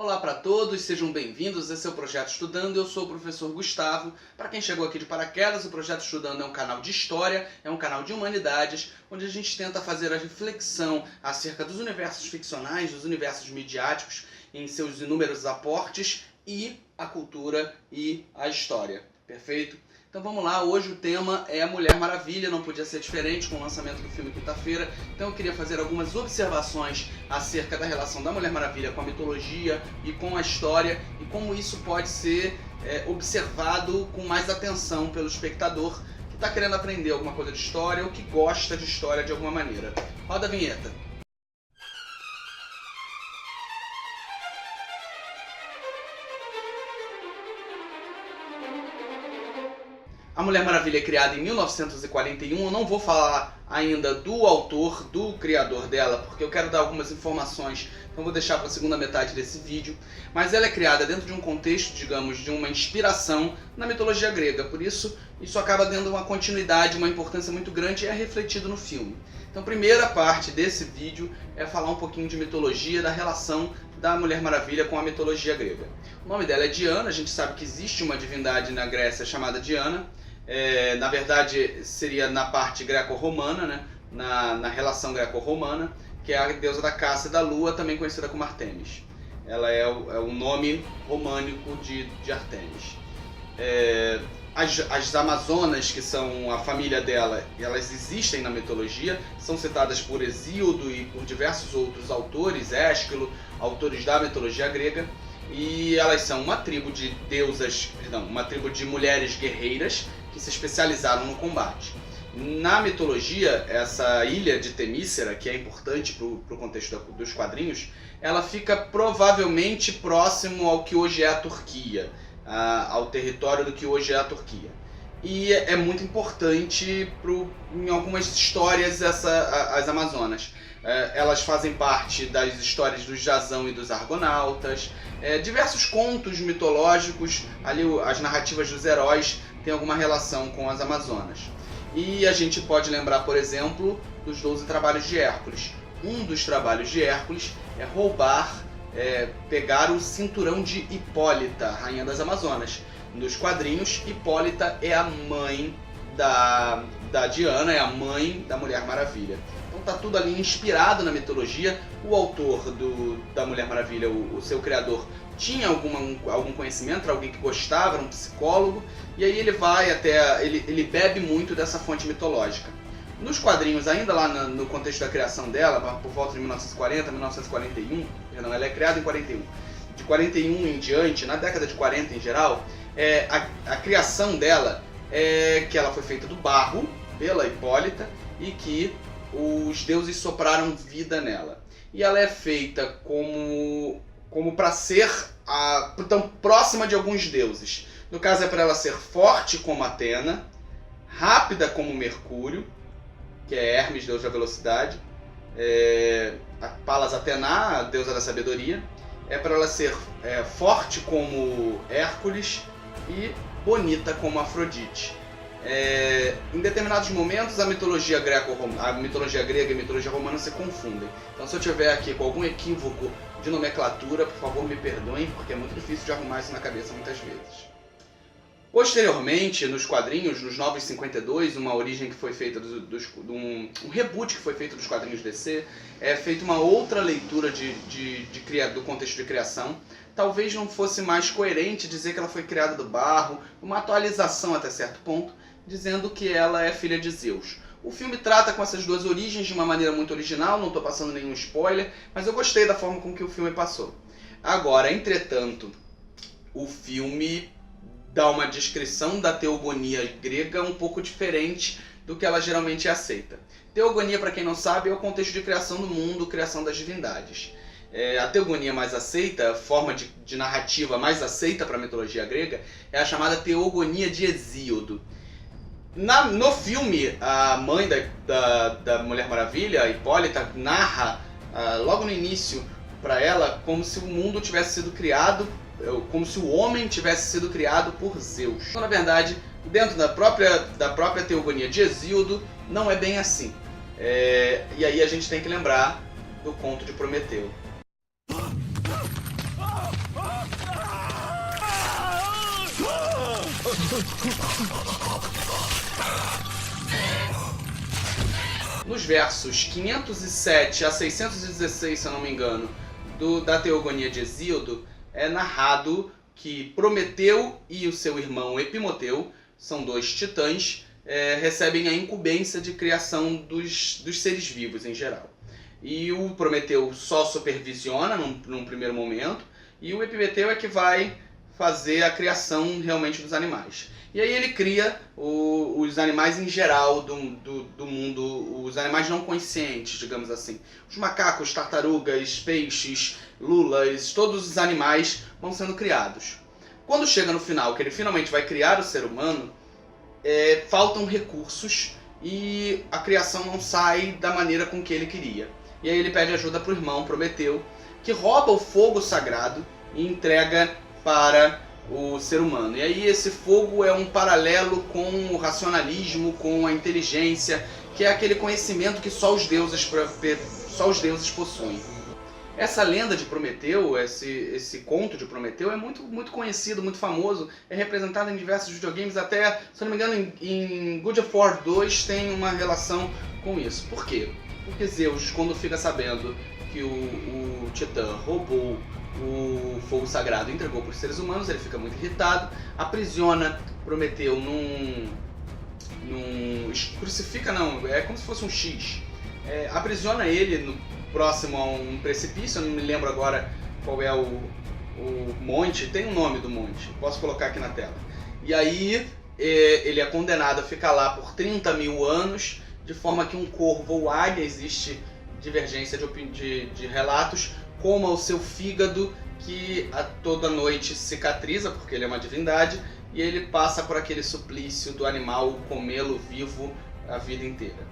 Olá para todos, sejam bem-vindos. Esse é o Projeto Estudando, eu sou o professor Gustavo. Para quem chegou aqui de paraquedas, o Projeto Estudando é um canal de história, é um canal de humanidades, onde a gente tenta fazer a reflexão acerca dos universos ficcionais, dos universos midiáticos, em seus inúmeros aportes, e a cultura e a história. Perfeito? Então vamos lá, hoje o tema é a Mulher Maravilha, não podia ser diferente com o lançamento do filme quinta-feira. Então eu queria fazer algumas observações acerca da relação da Mulher Maravilha com a mitologia e com a história e como isso pode ser observado com mais atenção pelo espectador que está querendo aprender alguma coisa de história ou que gosta de história de alguma maneira. Roda a vinheta. A Mulher Maravilha é criada em 1941, eu não vou falar ainda do autor, do criador dela, porque eu quero dar algumas informações, então vou deixar para a segunda metade desse vídeo. Mas ela é criada dentro de um contexto, digamos, de uma inspiração na mitologia grega, por isso acaba dando uma continuidade, uma importância muito grande e é refletido no filme. Então a primeira parte desse vídeo é falar um pouquinho de mitologia, da relação da Mulher Maravilha com a mitologia grega. O nome dela é Diana, a gente sabe que existe uma divindade na Grécia chamada Diana. Na verdade seria na parte greco-romana, né? na relação greco-romana, que é a deusa da caça e da lua, também conhecida como Artemis. Ela é o nome românico de Artemis. As Amazonas, que são a família dela, elas existem na mitologia, são citadas por Hesíodo e por diversos outros autores, Ésquilo, autores da mitologia grega, e elas são uma tribo de uma tribo de mulheres guerreiras que se especializaram no combate. Na mitologia, essa ilha de Temícera, que é importante para o contexto dos quadrinhos, ela fica provavelmente próximo ao que hoje é a Turquia, ao território do que hoje é a Turquia. E é muito importante em algumas histórias as Amazonas. Elas fazem parte das histórias dos Jasão e dos Argonautas, diversos contos mitológicos, ali as narrativas dos heróis têm alguma relação com as Amazonas. E a gente pode lembrar, por exemplo, dos 12 trabalhos de Hércules. Um dos trabalhos de Hércules é pegar o cinturão de Hipólita, rainha das Amazonas. Nos quadrinhos, Hipólita é a mãe da Diana, é a mãe da Mulher Maravilha. Então tá tudo ali inspirado na mitologia. O autor da Mulher Maravilha, o seu criador, tinha algum conhecimento, era alguém que gostava, era um psicólogo, e aí ele vai ele bebe muito dessa fonte mitológica. Nos quadrinhos, ainda lá no contexto da criação dela, por volta de 1940, 1941, perdão, ela é criada em 41, de 41 em diante, na década de 40 em geral, a criação dela é que ela foi feita do barro, pela Hipólita, e que os deuses sopraram vida nela. E ela é feita como para ser tão próxima de alguns deuses. No caso é para ela ser forte como Atena, rápida como Mercúrio, que é Hermes, deus da velocidade, a Palas Atena, a deusa da sabedoria, é para ela ser forte como Hércules e bonita como Afrodite. Em determinados momentos a mitologia grega e a mitologia romana se confundem. Então se eu tiver aqui com algum equívoco de nomenclatura, por favor me perdoem, porque é muito difícil de arrumar isso na cabeça muitas vezes. Posteriormente, nos quadrinhos, nos Novos 52, uma origem que foi feita um reboot que foi feito dos quadrinhos DC, é feita uma outra leitura do contexto de criação. Talvez não fosse mais coerente dizer que ela foi criada do barro, uma atualização até certo ponto, dizendo que ela é filha de Zeus. O filme trata com essas duas origens de uma maneira muito original, não estou passando nenhum spoiler, mas eu gostei da forma com que o filme passou. Agora, entretanto, o filme dá uma descrição da teogonia grega um pouco diferente do que ela geralmente é aceita. Teogonia, para quem não sabe, é o contexto de criação do mundo, criação das divindades. A teogonia mais aceita, a forma de narrativa mais aceita para a mitologia grega, é a chamada teogonia de Hesíodo. No filme, a mãe da Mulher Maravilha, a Hipólita, narra logo no início para ela como se o mundo tivesse sido criado, como se o homem tivesse sido criado por Zeus. Então, na verdade, dentro da própria teogonia de Hesíodo, não é bem assim. E aí a gente tem que lembrar do conto de Prometeu. Nos versos 507 a 616, se eu não me engano, da Teogonia de Hesíodo, é narrado que Prometeu e o seu irmão Epimoteu, são dois titãs, recebem a incumbência de criação dos seres vivos em geral. E o Prometeu só supervisiona num primeiro momento, e o Epimeteu é que vai fazer a criação realmente dos animais. E aí ele cria os animais em geral do mundo, os animais não conscientes, digamos assim. Os macacos, tartarugas, peixes, lulas, todos os animais vão sendo criados. Quando chega no final, que ele finalmente vai criar o ser humano, faltam recursos e a criação não sai da maneira com que ele queria. E aí ele pede ajuda para o irmão Prometeu, que rouba o fogo sagrado e entrega para o ser humano. E aí esse fogo é um paralelo com o racionalismo, com a inteligência, que é aquele conhecimento que só os deuses possuem. Essa lenda de Prometeu, esse conto de Prometeu é muito, muito conhecido, muito famoso, é representado em diversos videogames, até, se não me engano, em God of War 2 tem uma relação com isso. Por quê? Porque Zeus, quando fica sabendo que o Titã roubou o fogo sagrado e entregou para os seres humanos, ele fica muito irritado, aprisiona Prometeu crucifica não, é como se fosse um X. Aprisiona ele próximo a um precipício, eu não me lembro agora qual é o monte, tem um nome do monte, posso colocar aqui na tela. E aí ele é condenado a ficar lá por 30 mil anos, de forma que um corvo ou águia, existe divergência de relatos, coma o seu fígado, que toda noite cicatriza, porque ele é uma divindade, e ele passa por aquele suplício do animal comê-lo vivo a vida inteira.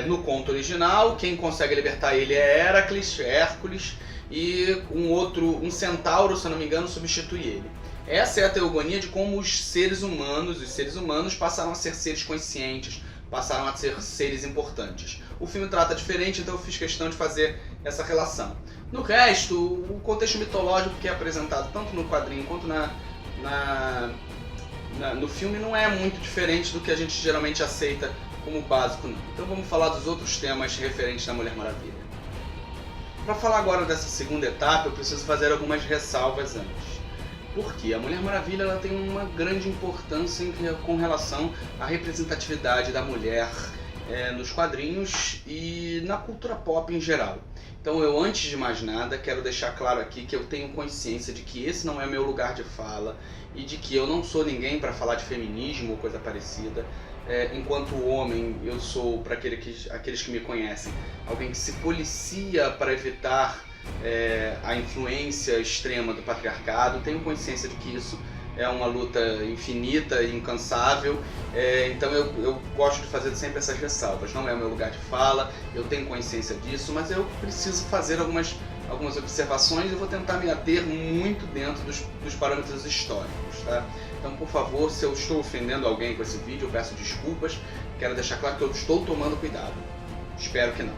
No conto original, quem consegue libertar ele é Hércules, e um centauro, se eu não me engano, substitui ele. Essa é a teogonia de como os seres humanos passaram a ser seres conscientes, passaram a ser seres importantes. O filme trata diferente, então eu fiz questão de fazer essa relação. No resto, o contexto mitológico que é apresentado tanto no quadrinho quanto no filme não é muito diferente do que a gente geralmente aceita como básico, não. Então vamos falar dos outros temas referentes à Mulher Maravilha. Para falar agora dessa segunda etapa, eu preciso fazer algumas ressalvas antes. Porque a Mulher Maravilha ela tem uma grande importância com relação à representatividade da mulher nos quadrinhos e na cultura pop em geral. Então eu, antes de mais nada, quero deixar claro aqui que eu tenho consciência de que esse não é meu lugar de fala e de que eu não sou ninguém para falar de feminismo ou coisa parecida. Enquanto homem, eu sou, para aqueles que me conhecem, alguém que se policia para evitar a influência extrema do patriarcado. Tenho consciência de que isso é uma luta infinita e incansável, então eu gosto de fazer sempre essas ressalvas. Não é o meu lugar de fala, eu tenho consciência disso, mas eu preciso fazer algumas observações e vou tentar me ater muito dentro dos parâmetros históricos, tá? Então, por favor, se eu estou ofendendo alguém com esse vídeo, eu peço desculpas. Quero deixar claro que eu estou tomando cuidado. Espero que não.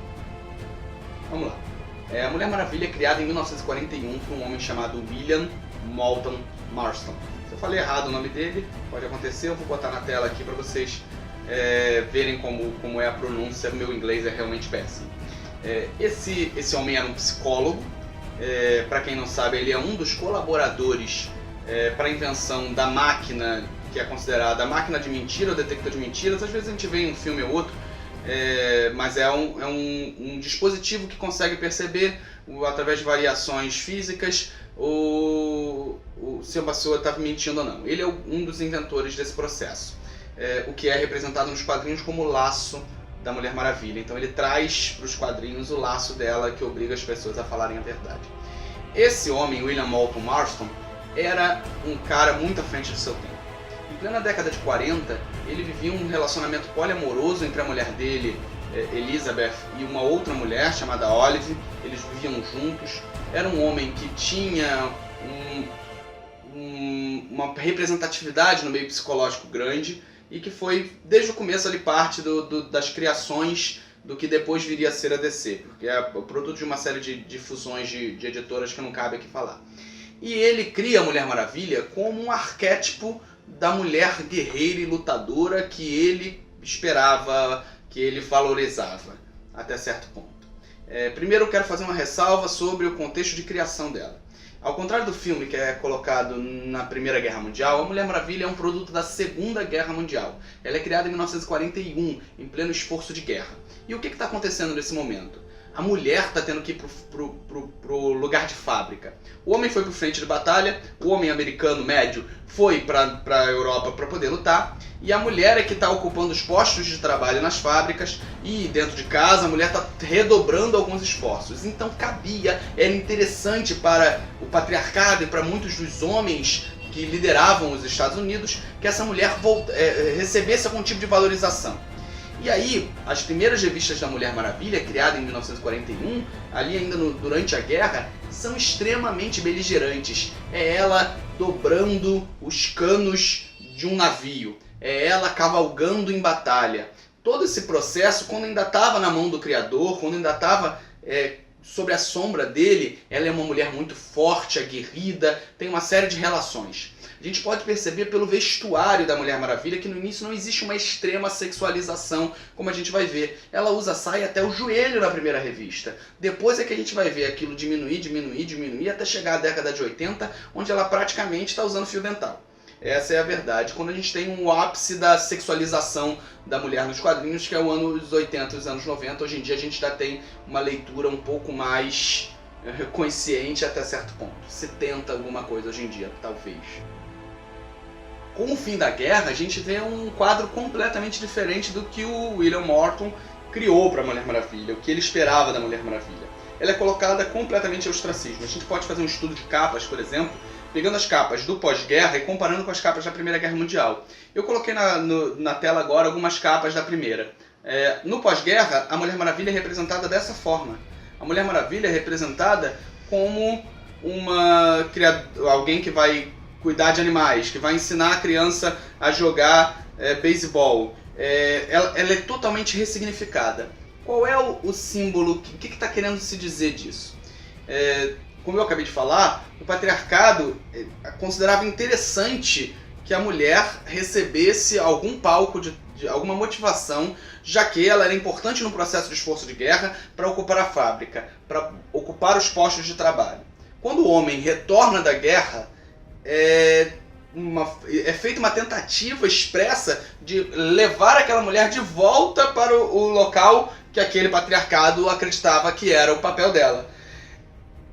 Vamos lá. A Mulher Maravilha é criada em 1941 por um homem chamado William Moulton Marston. Se eu falei errado o nome dele, pode acontecer, eu vou botar na tela aqui para vocês verem como é a pronúncia. Meu inglês é realmente péssimo. Esse homem era um psicólogo. Para quem não sabe, ele é um dos colaboradores para a invenção da máquina, que é considerada a máquina de mentira, o detector de mentiras. Às vezes a gente vê em um filme ou outro, mas é um dispositivo que consegue perceber, através de variações físicas, se a pessoa está mentindo ou não. Ele é um dos inventores desse processo, o que é representado nos quadrinhos como o laço da Mulher Maravilha. Então ele traz para os quadrinhos o laço dela que obriga as pessoas a falarem a verdade. Esse homem, William Moulton Marston, era um cara muito à frente do seu tempo. Em plena década de 40, ele vivia um relacionamento poliamoroso entre a mulher dele, Elizabeth, e uma outra mulher chamada Olive. Eles viviam juntos. Era um homem que tinha uma representatividade no meio psicológico grande e que foi, desde o começo, ali parte das criações do que depois viria a ser a DC, porque é o produto de uma série de fusões de editoras que não cabe aqui falar. E ele cria a Mulher Maravilha como um arquétipo da mulher guerreira e lutadora que ele esperava, que ele valorizava, até certo ponto. Primeiro eu quero fazer uma ressalva sobre o contexto de criação dela. Ao contrário do filme, que é colocado na Primeira Guerra Mundial, a Mulher Maravilha é um produto da Segunda Guerra Mundial. Ela é criada em 1941, em pleno esforço de guerra. E o que está acontecendo nesse momento? A mulher está tendo que ir pro lugar de fábrica. O homem foi pro frente de batalha, o homem americano médio foi para a Europa para poder lutar, e a mulher é que está ocupando os postos de trabalho nas fábricas, e dentro de casa a mulher está redobrando alguns esforços. Então era interessante para o patriarcado e para muitos dos homens que lideravam os Estados Unidos que essa mulher recebesse algum tipo de valorização. E aí, as primeiras revistas da Mulher Maravilha, criada em 1941, ali ainda durante a guerra, são extremamente beligerantes. É ela dobrando os canos de um navio, é ela cavalgando em batalha. Todo esse processo, quando ainda estava na mão do Criador, quando ainda estava sob a sombra dele, ela é uma mulher muito forte, aguerrida, tem uma série de relações. A gente pode perceber pelo vestuário da Mulher Maravilha que no início não existe uma extrema sexualização, como a gente vai ver. Ela usa saia até o joelho na primeira revista. Depois é que a gente vai ver aquilo diminuir, até chegar à década de 80, onde ela praticamente está usando fio dental. Essa é a verdade. Quando a gente tem um ápice da sexualização da mulher nos quadrinhos, que é o anos 80 e os anos 90, hoje em dia a gente já tem uma leitura um pouco mais consciente até certo ponto. Se tenta alguma coisa hoje em dia, talvez. Com o fim da guerra, a gente vê um quadro completamente diferente do que o William Morton criou para a Mulher Maravilha, o que ele esperava da Mulher Maravilha. Ela é colocada completamente ao ostracismo. A gente pode fazer um estudo de capas, por exemplo, pegando as capas do pós-guerra e comparando com as capas da Primeira Guerra Mundial. Eu coloquei na tela agora algumas capas da primeira. No pós-guerra, a Mulher Maravilha é representada dessa forma. A Mulher Maravilha é representada como alguém que vai cuidar de animais, que vai ensinar a criança a jogar beisebol. Ela é totalmente ressignificada. Qual é o símbolo? O que está querendo se dizer disso? Como eu acabei de falar, o patriarcado considerava interessante que a mulher recebesse algum palco de alguma motivação, já que ela era importante no processo de esforço de guerra para ocupar a fábrica, para ocupar os postos de trabalho. Quando o homem retorna da guerra, é feita uma tentativa expressa de levar aquela mulher de volta para o local que aquele patriarcado acreditava que era o papel dela.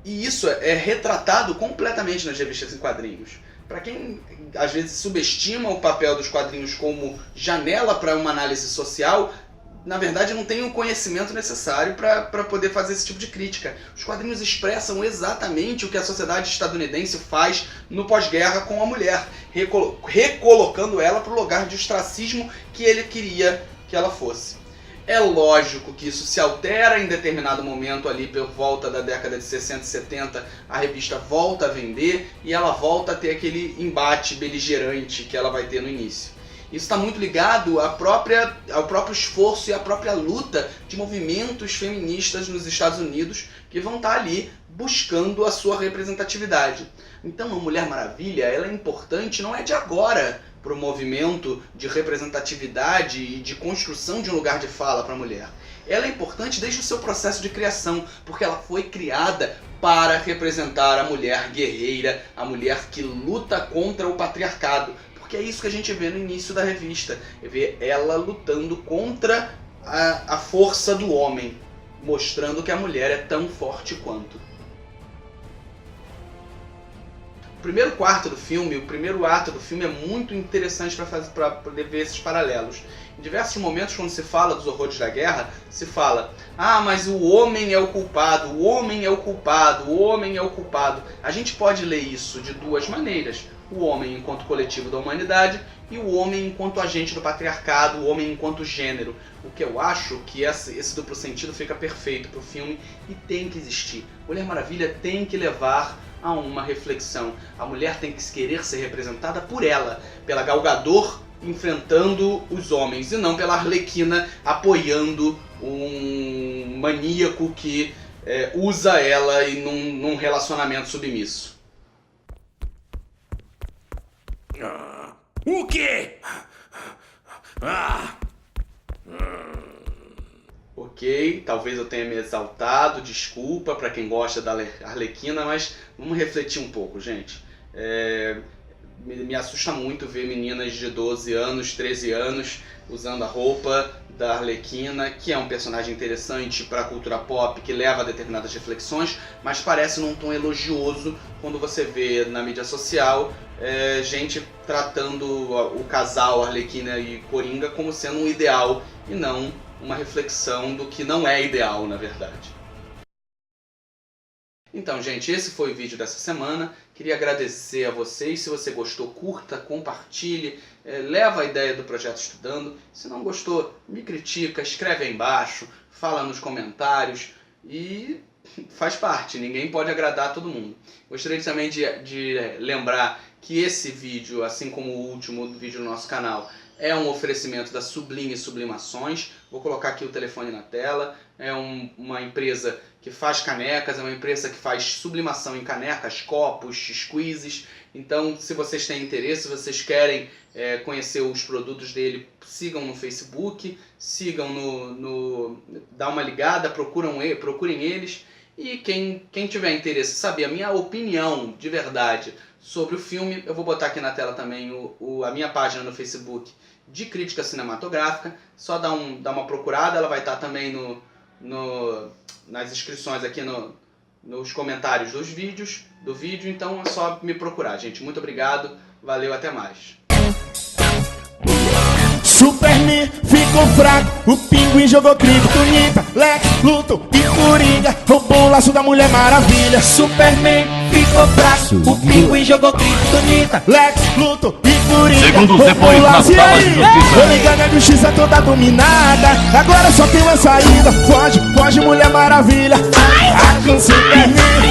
E isso é retratado completamente nas revistas em quadrinhos. Para quem às vezes subestima o papel dos quadrinhos como janela para uma análise social, na verdade não tem o conhecimento necessário para poder fazer esse tipo de crítica. Os quadrinhos expressam exatamente o que a sociedade estadunidense faz no pós-guerra com a mulher, recolocando ela para o lugar de ostracismo que ele queria que ela fosse. É lógico que isso se altera em determinado momento ali por volta da década de 60 e 70, a revista volta a vender e ela volta a ter aquele embate beligerante que ela vai ter no início. Isso está muito ligado ao próprio esforço e à própria luta de movimentos feministas nos Estados Unidos que vão estar ali buscando a sua representatividade. Então a Mulher Maravilha ela é importante, não é de agora, para o movimento de representatividade e de construção de um lugar de fala para a mulher. Ela é importante desde o seu processo de criação, porque ela foi criada para representar a mulher guerreira, a mulher que luta contra o patriarcado. Porque é isso que a gente vê no início da revista, vê ela lutando contra a força do homem, mostrando que a mulher é tão forte quanto. O primeiro quarto do filme, o primeiro ato do filme é muito interessante para poder ver esses paralelos. Em diversos momentos, quando se fala dos horrores da guerra, se fala: ah, mas o homem é o culpado, o homem é o culpado, o homem é o culpado. A gente pode ler isso de duas maneiras. O homem enquanto coletivo da humanidade e o homem enquanto agente do patriarcado, o homem enquanto gênero. O que eu acho que esse duplo sentido fica perfeito para o filme e tem que existir. Mulher Maravilha tem que levar a uma reflexão. A mulher tem que querer ser representada por ela, pela Gal Gadot enfrentando os homens, e não pela Arlequina apoiando um maníaco que usa ela e num relacionamento submisso. O quê? Ok, talvez eu tenha me exaltado, desculpa pra quem gosta da Arlequina, mas vamos refletir um pouco, gente. Me assusta muito ver meninas de 12 anos, 13 anos usando a roupa da Arlequina, que é um personagem interessante para a cultura pop, que leva a determinadas reflexões, mas parece num tom elogioso quando você vê na mídia social gente tratando o casal Arlequina e Coringa como sendo um ideal e não uma reflexão do que não é ideal, na verdade. Então, gente, esse foi o vídeo dessa semana. Queria agradecer a vocês. Se você gostou, curta, compartilhe, leva a ideia do Projeto Estudando. Se não gostou, me critica, escreve aí embaixo, fala nos comentários e faz parte. Ninguém pode agradar todo mundo. Gostaria também de lembrar que esse vídeo, assim como o último vídeo do nosso canal, é um oferecimento da Sublime Sublimações. Vou colocar aqui o telefone na tela. É uma empresa que faz canecas, é uma empresa que faz sublimação em canecas, copos, squeezes. Então, se vocês têm interesse, se vocês querem conhecer os produtos dele, sigam no Facebook, sigam dá uma ligada, procurem eles. E quem tiver interesse em saber a minha opinião de verdade sobre o filme, eu vou botar aqui na tela também a minha página no Facebook de crítica cinematográfica. Só dá uma procurada, ela vai estar também nas inscrições aqui nos comentários do vídeo, então é só me procurar, gente. Muito obrigado, valeu, até mais. Superman ficou fraco, o Pinguim jogou Kryptonita, Lex, Luthor e Coringa roubou o laço da Mulher Maravilha. Superman ficou fraco, o Pinguim jogou Kryptonita, Lex, Luthor e Coringa segundos depois, na sala de justiça. Tô ligando, a justiça toda dominada, agora só tem uma saída. Foge, Mulher Maravilha. Com Superman